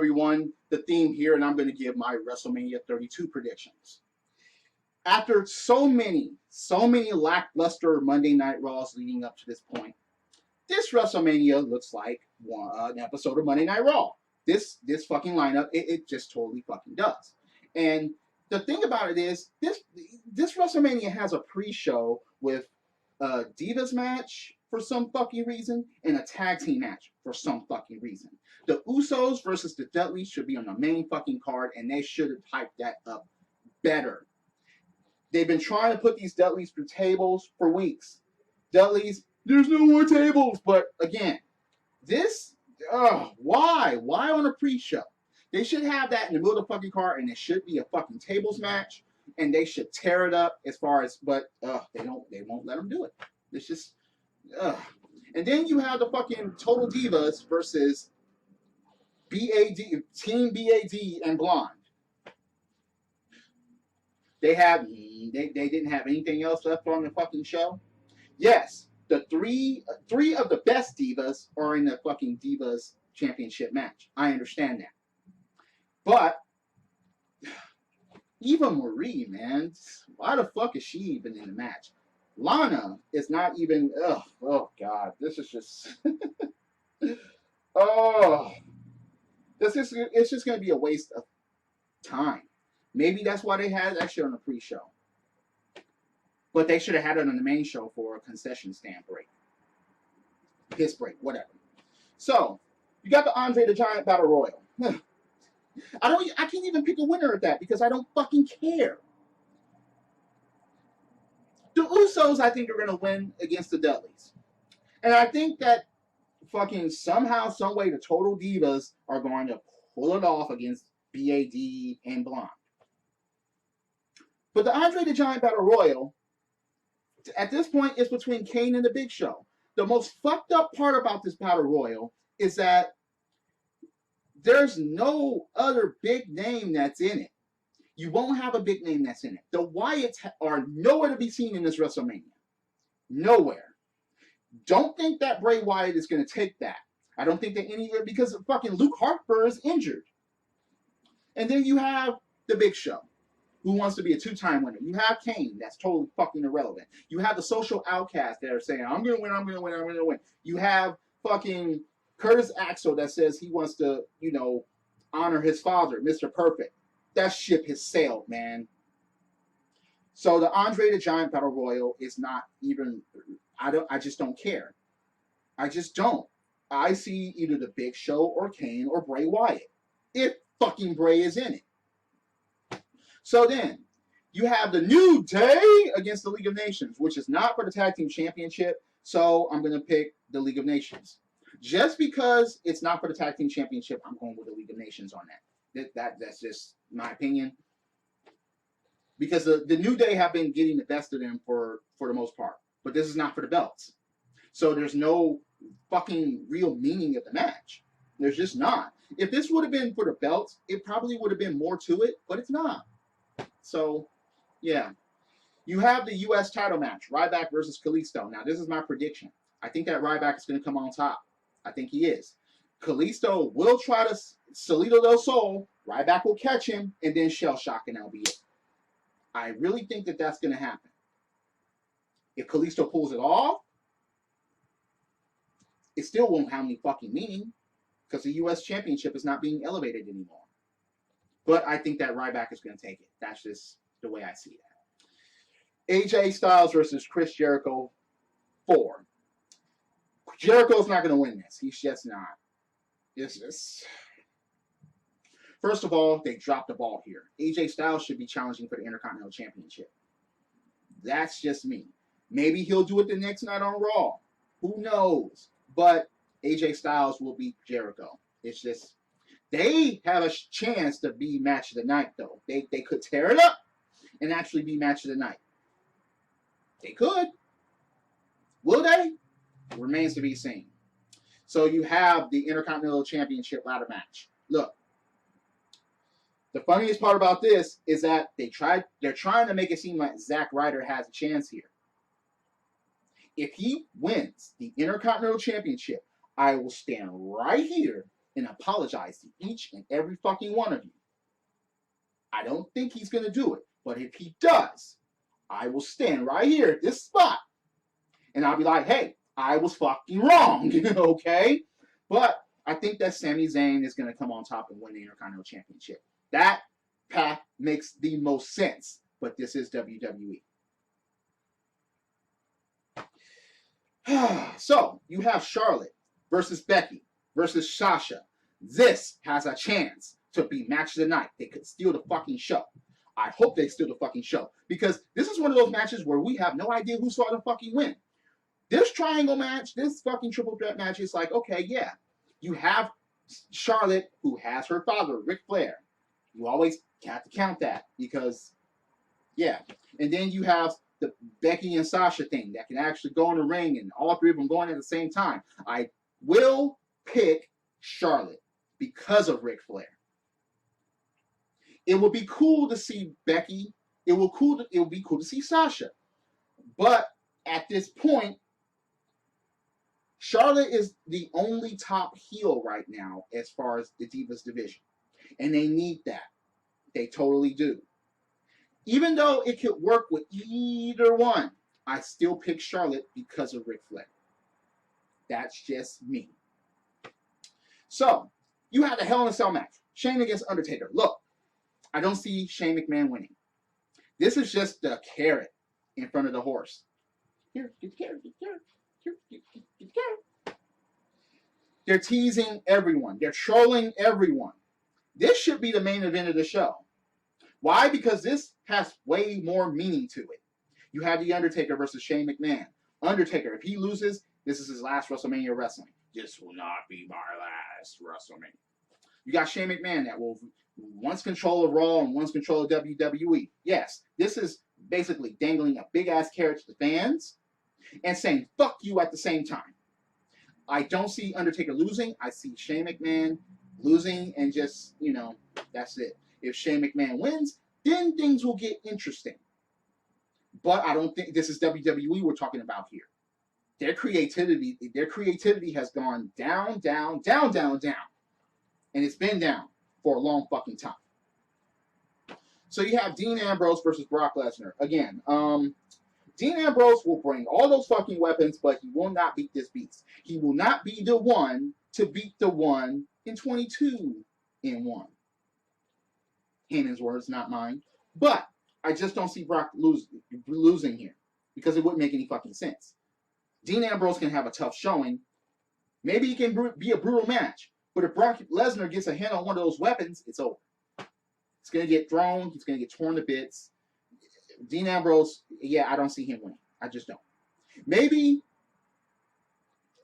everyone. The theme here, and I'm going to give my WrestleMania 32 predictions. After so many lackluster Monday Night Raws leading up to this point, this WrestleMania looks like an episode of Monday Night Raw. This fucking lineup, it just totally fucking does. And the thing about it is, this WrestleMania has a pre-show with a Divas match for some fucking reason and a tag team match for some fucking reason. The Usos versus the Dudleys should be on the main fucking card, and they should have hyped that up better. They've been trying to put these Dudleys through tables for weeks. Dudleys, there's no more tables. But again, why? Why on a pre-show? They should have that in the middle of the fucking card, and it should be a fucking tables match, and they should tear it up as far as, but they won't let them do it. It's just, And then you have the fucking Total Divas versus BAD, Team BAD and Blonde. They didn't have anything else left on the fucking show. Yes, the three of the best divas are in the fucking Divas Championship match. I understand that. But Eva Marie, man, why the fuck is she even in the match? Lana is not even. Oh God, this is just. It's just going to be a waste of time. Maybe that's why they had that shit on the pre-show. But they should have had it on the main show for a concession stand break. Piss break, whatever. So, you got the Andre the Giant Battle Royal. I can't even pick a winner at that because I don't fucking care. The Usos, I think, are going to win against the Dudleys. And I think that fucking somehow, some way, the Total Divas are going to pull it off against BAD and Blonde. But the Andre the Giant Battle Royal, at this point, is between Kane and the Big Show. The most fucked up part about this Battle Royal is that there's no other big name that's in it. You won't have a big name that's in it. The Wyatts are nowhere to be seen in this WrestleMania. Nowhere. Don't think that Bray Wyatt is going to take that. I don't think that because fucking Luke Harper is injured. And then you have the Big Show, who wants to be a two-time winner. You have Kane, that's totally fucking irrelevant. You have the social outcast that are saying, I'm going to win, I'm going to win, I'm going to win. You have fucking Curtis Axel that says he wants to, honor his father, Mr. Perfect. That ship has sailed, man. So the Andre the Giant Battle Royal is not even, I just don't care. I just don't. I see either the Big Show or Kane or Bray Wyatt. If fucking Bray is in it. So then, you have the New Day against the League of Nations, which is not for the Tag Team Championship, so I'm going to pick the League of Nations. Just because it's not for the Tag Team Championship, I'm going with the League of Nations on that. That's just my opinion. Because the New Day have been getting the best of them for the most part. But this is not for the belts. So there's no fucking real meaning of the match. There's just not. If this would have been for the belts, it probably would have been more to it, but it's not. So, yeah. You have the U.S. title match, Ryback versus Kalisto. Now, this is my prediction. I think that Ryback is going to come on top. I think he is. Kalisto will try to Salito del Sol. Ryback will catch him, and then shell shock, and that'll be it. I really think that that's going to happen. If Kalisto pulls it off, it still won't have any fucking meaning because the U.S. Championship is not being elevated anymore. But I think that Ryback is going to take it. That's just the way I see that. AJ Styles versus Chris Jericho 4. Jericho's not going to win this. He's just not. It's just... First of all, they dropped the ball here. AJ Styles should be challenging for the Intercontinental Championship. That's just me. Maybe he'll do it the next night on Raw. Who knows? But AJ Styles will beat Jericho. It's just, they have a chance to be match of the night, though. They could tear it up and actually be match of the night. They could. Will they? Remains to be seen. So you have the Intercontinental Championship ladder match. Look. The funniest part about this is that they're trying to make it seem like Zack Ryder has a chance here. If he wins the Intercontinental Championship, I will stand right here and apologize to each and every fucking one of you. I don't think he's going to do it. But if he does, I will stand right here at this spot and I'll be like, hey, I was fucking wrong, okay? But I think that Sami Zayn is going to come on top and win the Intercontinental Championship. That path makes the most sense, but this is WWE. So, you have Charlotte versus Becky versus Sasha. This has a chance to be match of the night. They could steal the fucking show. I hope they steal the fucking show. Because this is one of those matches where we have no idea who's going to fucking win. This triangle match, this fucking triple threat match is like, okay, yeah. You have Charlotte, who has her father, Ric Flair. You always have to count that because, yeah. And then you have the Becky and Sasha thing that can actually go in the ring and all three of them going at the same time. I will pick Charlotte because of Ric Flair. It would be cool to see Becky. It would be cool to see Sasha. But at this point, Charlotte is the only top heel right now as far as the Divas division. And they need that. They totally do. Even though it could work with either one, I still pick Charlotte because of Ric Flair. That's just me. So, you have the Hell in a Cell match. Shane against Undertaker. Look, I don't see Shane McMahon winning. This is just the carrot in front of the horse. Here, get the carrot, get the carrot. Here, get the carrot. They're teasing everyone. They're trolling everyone. This should be the main event of the show. Why? Because this has way more meaning to it. You have The Undertaker versus Shane McMahon. Undertaker, if he loses, this is his last WrestleMania wrestling. This will not be my last WrestleMania. You got Shane McMahon that will wants control of Raw and wants control of WWE. Yes, this is basically dangling a big-ass carrot to the fans and saying, fuck you at the same time. I don't see Undertaker losing. I see Shane McMahon losing and just, that's it. If Shane McMahon wins, then things will get interesting. But I don't think this is WWE we're talking about here. Their creativity has gone down, down, down, down, down. And it's been down for a long fucking time. So you have Dean Ambrose versus Brock Lesnar. Again, Dean Ambrose will bring all those fucking weapons, but he will not beat this beast. He will not be the one to beat the one in 22-1. Heyman's words, not mine. But I just don't see Brock losing here because it wouldn't make any fucking sense. Dean Ambrose can have a tough showing. Maybe it can be a brutal match. But if Brock Lesnar gets a hand on one of those weapons, it's over. It's going to get thrown. He's going to get torn to bits. Dean Ambrose, yeah, I don't see him winning. I just don't. Maybe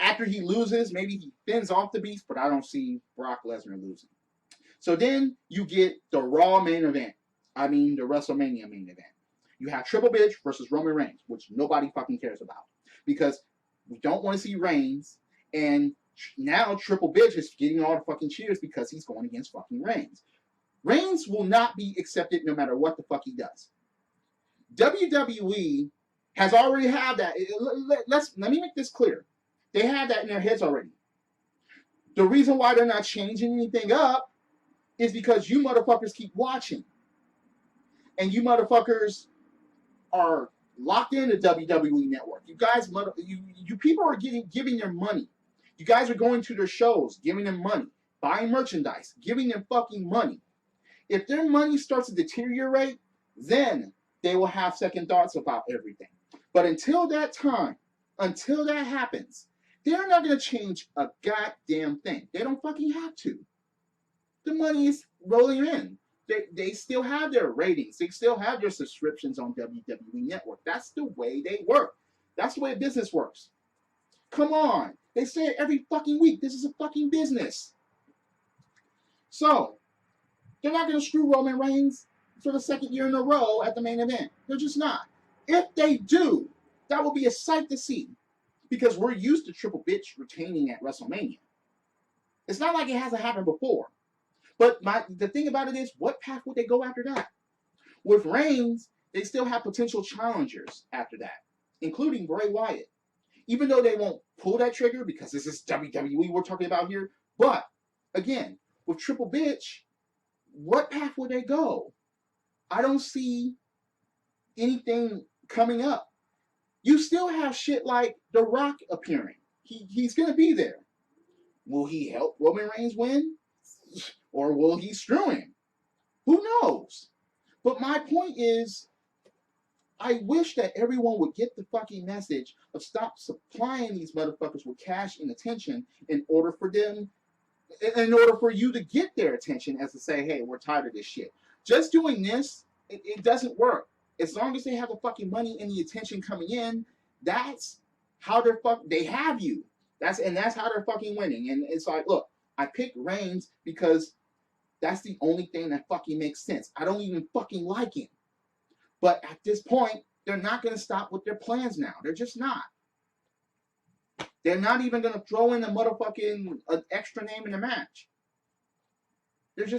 after he loses, maybe he fends off the beast, but I don't see Brock Lesnar losing. So then you get the Raw main event. I mean, the WrestleMania main event. You have Triple H versus Roman Reigns, which nobody fucking cares about. Because we don't want to see Reigns, and now Triple H is getting all the fucking cheers because he's going against fucking Reigns. Reigns will not be accepted no matter what the fuck he does. WWE has already had that. Let me make this clear. They have that in their heads already. The reason why they're not changing anything up is because you motherfuckers keep watching. And you motherfuckers are locked into WWE Network. You guys, you people are giving them money. You guys are going to their shows, giving them money, buying merchandise, giving them fucking money. If their money starts to deteriorate, then they will have second thoughts about everything. But until that time, until that happens, they're not going to change a goddamn thing. They don't fucking have to. The money is rolling in. They still have their ratings. They still have their subscriptions on WWE Network. That's the way they work. That's the way business works. Come on. They say it every fucking week. This is a fucking business. So, they're not going to screw Roman Reigns for the second year in a row at the main event. They're just not. If they do, that will be a sight to see. Because we're used to Triple H retaining at WrestleMania. It's not like it hasn't happened before. But the thing about it is, what path would they go after that? With Reigns, they still have potential challengers after that, including Bray Wyatt. Even though they won't pull that trigger, because this is WWE we're talking about here, but again, with Triple Bitch, what path would they go? I don't see anything coming up. You still have shit like The Rock appearing. He's going to be there. Will he help Roman Reigns win? Or will he screw him? Who knows? But my point is, I wish that everyone would get the fucking message of stop supplying these motherfuckers with cash and attention in order for you to get their attention, as to say, hey, we're tired of this shit. Just doing this, it doesn't work. As long as they have the fucking money and the attention coming in, that's how they have you. That's how they're fucking winning. And it's like, look, I picked Reigns because that's the only thing that fucking makes sense. I don't even fucking like him. But at this point, they're not going to stop with their plans now. They're just not. They're not even going to throw in a motherfucking extra name in the match. It's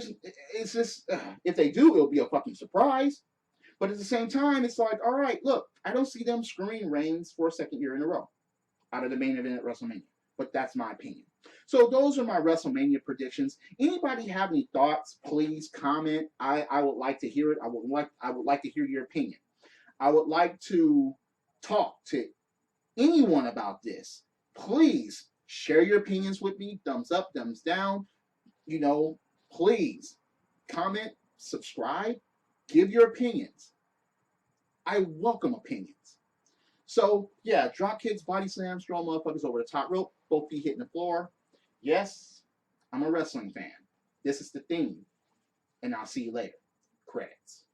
just, if they do, it'll be a fucking surprise. But at the same time, it's like, all right, look, I don't see them screwing Reigns for a second year in a row out of the main event at WrestleMania. But that's my opinion. So those are my WrestleMania predictions. Anybody have any thoughts? Please comment. I would like to hear it. I would like to hear your opinion. I would like to talk to anyone about this. Please share your opinions with me. Thumbs up, thumbs down. Please comment, subscribe, give your opinions. I welcome opinions. So, yeah, drop kicks, body slams, throw motherfuckers over the top rope, both feet hitting the floor. Yes, I'm a wrestling fan. This is the theme. And I'll see you later. Credits.